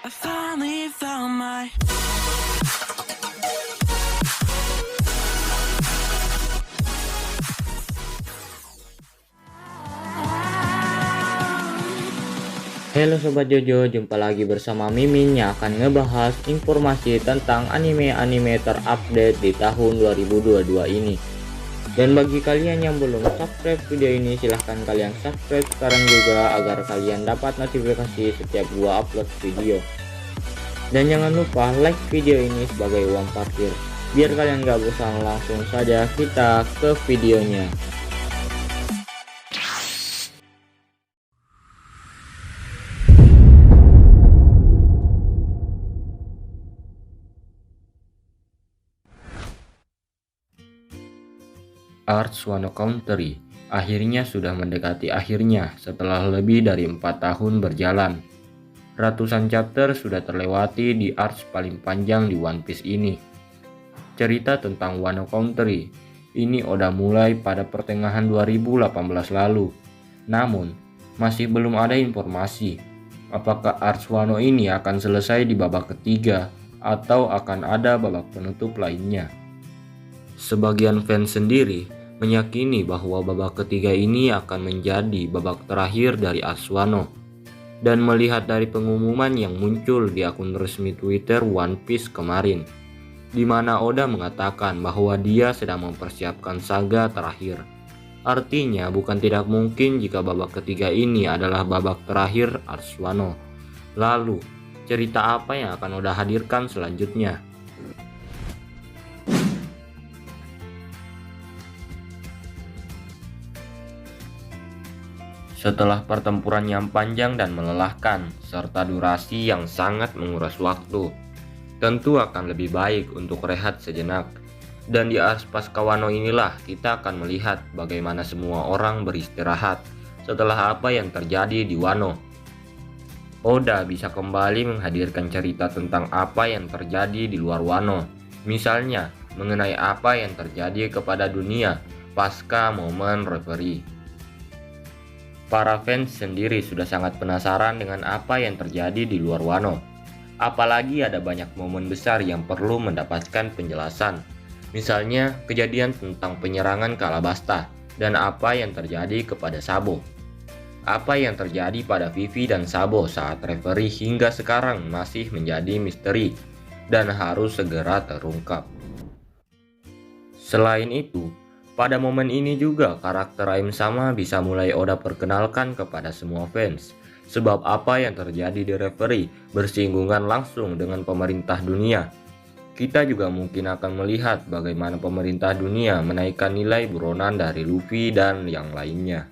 I finally found my Halo Sobat Jojo, jumpa lagi bersama Mimin yang akan ngebahas informasi tentang anime-anime terupdate di tahun 2022 ini. Dan bagi kalian yang belum subscribe video ini, silahkan kalian subscribe sekarang juga agar kalian dapat notifikasi setiap gua upload video. Dan jangan lupa like video ini sebagai uang parkir, biar kalian gak bosan. Langsung saja kita ke videonya. Arts Wano Country akhirnya sudah mendekati akhirnya setelah lebih dari 4 tahun berjalan. Ratusan chapter sudah terlewati di arcs paling panjang di One Piece ini. Cerita tentang Wano Country ini udah mulai pada pertengahan 2018 lalu. Namun, masih belum ada informasi apakah arcs Wano ini akan selesai di babak ketiga atau akan ada babak penutup lainnya. Sebagian fans sendiri meyakini bahwa babak ketiga ini akan menjadi babak terakhir dari arcs Wano. Dan melihat dari pengumuman yang muncul di akun resmi Twitter One Piece kemarin, di mana Oda mengatakan bahwa dia sedang mempersiapkan saga terakhir. Artinya bukan tidak mungkin jika babak ketiga ini adalah babak terakhir arcs Wano. Lalu, cerita apa yang akan Oda hadirkan selanjutnya? Setelah pertempuran yang panjang dan melelahkan, serta durasi yang sangat menguras waktu, tentu akan lebih baik untuk rehat sejenak. Dan di arcs pasca Wano inilah kita akan melihat bagaimana semua orang beristirahat setelah apa yang terjadi di Wano. Oda bisa kembali menghadirkan cerita tentang apa yang terjadi di luar Wano, misalnya mengenai apa yang terjadi kepada dunia pasca momen reverie. Para fans sendiri sudah sangat penasaran dengan apa yang terjadi di luar Wano. Apalagi ada banyak momen besar yang perlu mendapatkan penjelasan. Misalnya kejadian tentang penyerangan ke Alabasta dan apa yang terjadi kepada Sabo. Apa yang terjadi pada Vivi dan Sabo saat reverie hingga sekarang masih menjadi misteri dan harus segera terungkap. Selain itu, pada momen ini juga karakter Aim Sama bisa mulai Oda perkenalkan kepada semua fans. Sebab apa yang terjadi di reverie bersinggungan langsung dengan pemerintah dunia. Kita juga mungkin akan melihat bagaimana pemerintah dunia menaikkan nilai buronan dari Luffy dan yang lainnya.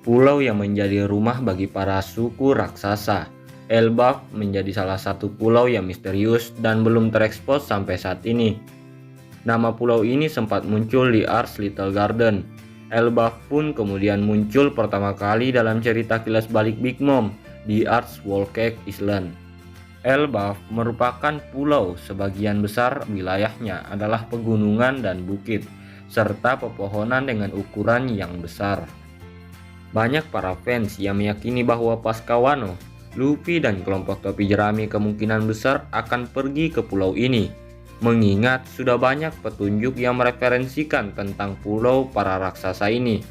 Pulau yang menjadi rumah bagi para suku raksasa, Elbaf menjadi salah satu pulau yang misterius dan belum terekspos sampai saat ini. Nama pulau ini sempat muncul di arcs Little Garden. Elbaf pun kemudian muncul pertama kali dalam cerita kilas balik Big Mom di arcs Whole Cake Island. Elbaf merupakan pulau sebagian besar wilayahnya adalah pegunungan dan bukit, serta pepohonan dengan ukuran yang besar. Banyak para fans yang meyakini bahwa pasca Wano, Luffy dan kelompok topi jerami kemungkinan besar akan pergi ke pulau ini, mengingat sudah banyak petunjuk yang mereferensikan tentang pulau para raksasa ini.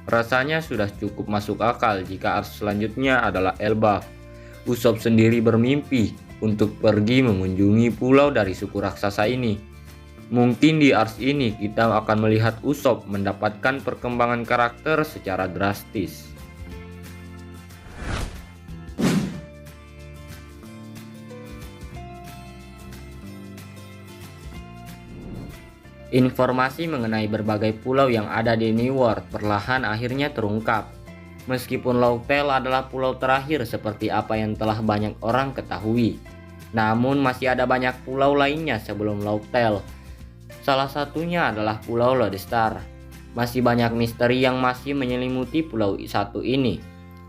Rasanya sudah cukup masuk akal jika arcs selanjutnya adalah Elbaf. Usopp sendiri bermimpi untuk pergi mengunjungi pulau dari suku raksasa ini. Mungkin di arcs ini kita akan melihat Usopp mendapatkan perkembangan karakter secara drastis. Informasi mengenai berbagai pulau yang ada di New World perlahan akhirnya terungkap. Meskipun Laughtale adalah pulau terakhir seperti apa yang telah banyak orang ketahui, namun masih ada banyak pulau lainnya sebelum Laughtale. Salah satunya adalah Pulau Lodestar. Masih banyak misteri yang masih menyelimuti pulau satu ini.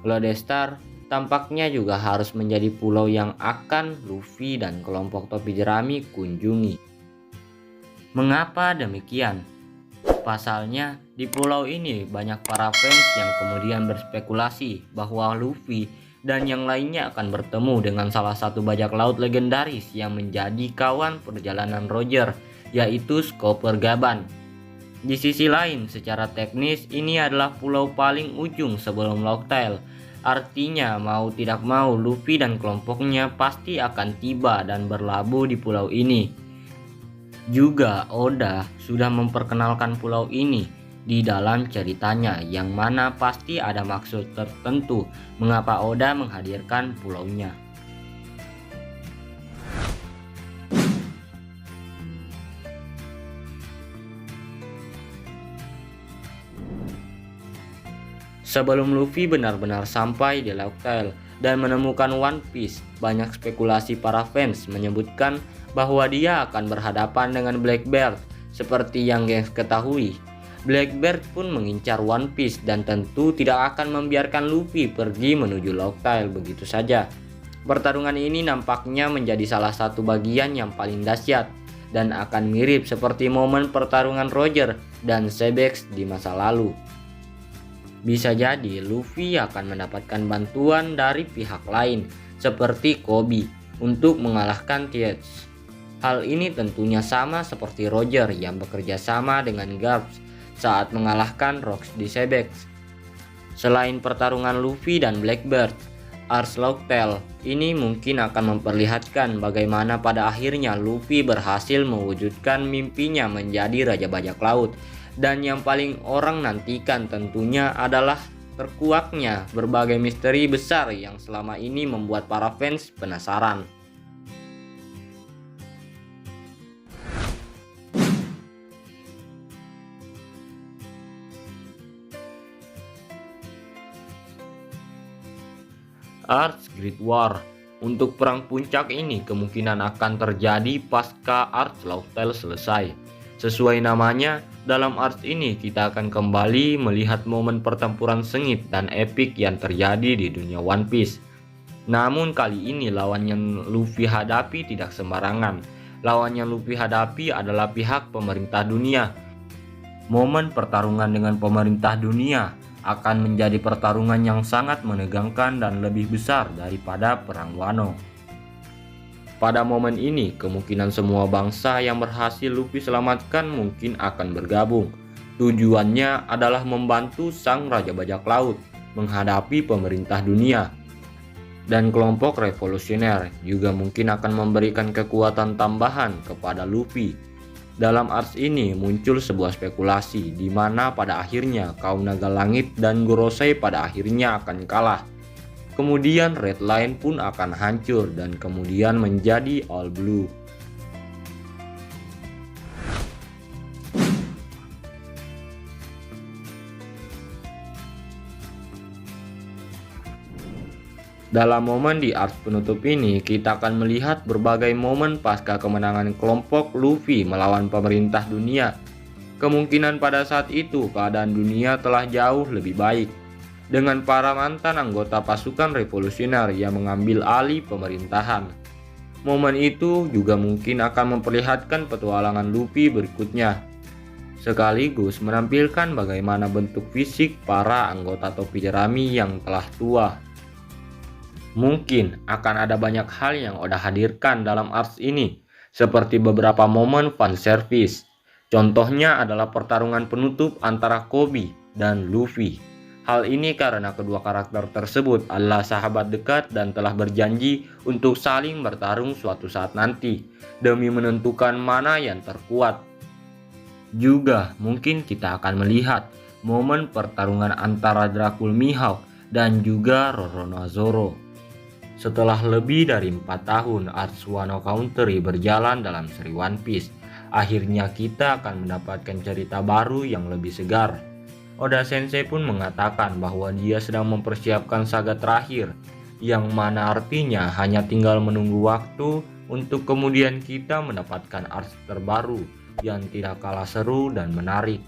Lodestar tampaknya juga harus menjadi pulau yang akan Luffy dan kelompok topi jerami kunjungi. Mengapa demikian? Pasalnya, di pulau ini banyak para fans yang kemudian berspekulasi bahwa Luffy dan yang lainnya akan bertemu dengan salah satu bajak laut legendaris yang menjadi kawan perjalanan Roger, yaitu Skipper Gaban. Di sisi lain, secara teknis ini adalah pulau paling ujung sebelum Locktail. Artinya mau tidak mau Luffy dan kelompoknya pasti akan tiba dan berlabuh di pulau ini. Juga Oda sudah memperkenalkan pulau ini di dalam ceritanya, yang mana pasti ada maksud tertentu mengapa Oda menghadirkan pulaunya. Sebelum Luffy benar-benar sampai di Locktail dan menemukan One Piece, banyak spekulasi para fans menyebutkan bahwa dia akan berhadapan dengan Blackbeard. Seperti yang gengs ketahui, Blackbeard pun mengincar One Piece dan tentu tidak akan membiarkan Luffy pergi menuju Locktail begitu saja. Pertarungan ini nampaknya menjadi salah satu bagian yang paling dahsyat dan akan mirip seperti momen pertarungan Roger dan Shebex di masa lalu. Bisa jadi Luffy akan mendapatkan bantuan dari pihak lain seperti Koby untuk mengalahkan Tietz. Hal ini tentunya sama seperti Roger yang bekerja sama dengan Garp saat mengalahkan Rocks di Shebex. Selain pertarungan Luffy dan Blackbeard, Arc Locktail ini mungkin akan memperlihatkan bagaimana pada akhirnya Luffy berhasil mewujudkan mimpinya menjadi Raja Bajak Laut. Dan yang paling orang nantikan tentunya adalah terkuaknya berbagai misteri besar yang selama ini membuat para fans penasaran. Arc Great War. Untuk perang puncak ini kemungkinan akan terjadi pasca Arc Locktail selesai. Sesuai namanya, dalam arc ini kita akan kembali melihat momen pertempuran sengit dan epik yang terjadi di dunia One Piece. Namun kali ini lawan yang Luffy hadapi tidak sembarangan. Lawan yang Luffy hadapi adalah pihak pemerintah dunia. Momen pertarungan dengan pemerintah dunia akan menjadi pertarungan yang sangat menegangkan dan lebih besar daripada perang Wano. Pada momen ini, kemungkinan semua bangsa yang berhasil Luffy selamatkan mungkin akan bergabung. Tujuannya adalah membantu sang Raja Bajak Laut menghadapi pemerintah dunia. Dan kelompok revolusioner juga mungkin akan memberikan kekuatan tambahan kepada Luffy. Dalam arc ini muncul sebuah spekulasi di mana pada akhirnya kaum naga langit dan Gorosei pada akhirnya akan kalah. Kemudian Red Line pun akan hancur dan kemudian menjadi All Blue. Dalam momen di arc penutup ini, kita akan melihat berbagai momen pasca kemenangan kelompok Luffy melawan pemerintah dunia. Kemungkinan pada saat itu keadaan dunia telah jauh lebih baik, dengan para mantan anggota pasukan revolusioner yang mengambil alih pemerintahan. Momen itu juga mungkin akan memperlihatkan petualangan Luffy berikutnya, sekaligus menampilkan bagaimana bentuk fisik para anggota topi jerami yang telah tua. Mungkin akan ada banyak hal yang Oda hadirkan dalam arc ini, seperti beberapa momen fan service. Contohnya adalah pertarungan penutup antara Koby dan Luffy. Hal ini karena kedua karakter tersebut adalah sahabat dekat dan telah berjanji untuk saling bertarung suatu saat nanti demi menentukan mana yang terkuat. Juga mungkin kita akan melihat momen pertarungan antara Dracul Mihawk dan juga Roronoa-Zoro. Setelah lebih dari 4 tahun arc Wano Country berjalan dalam seri One Piece, akhirnya kita akan mendapatkan cerita baru yang lebih segar. Oda Sensei pun mengatakan bahwa dia sedang mempersiapkan saga terakhir, yang mana artinya hanya tinggal menunggu waktu untuk kemudian kita mendapatkan arc terbaru yang tidak kalah seru dan menarik.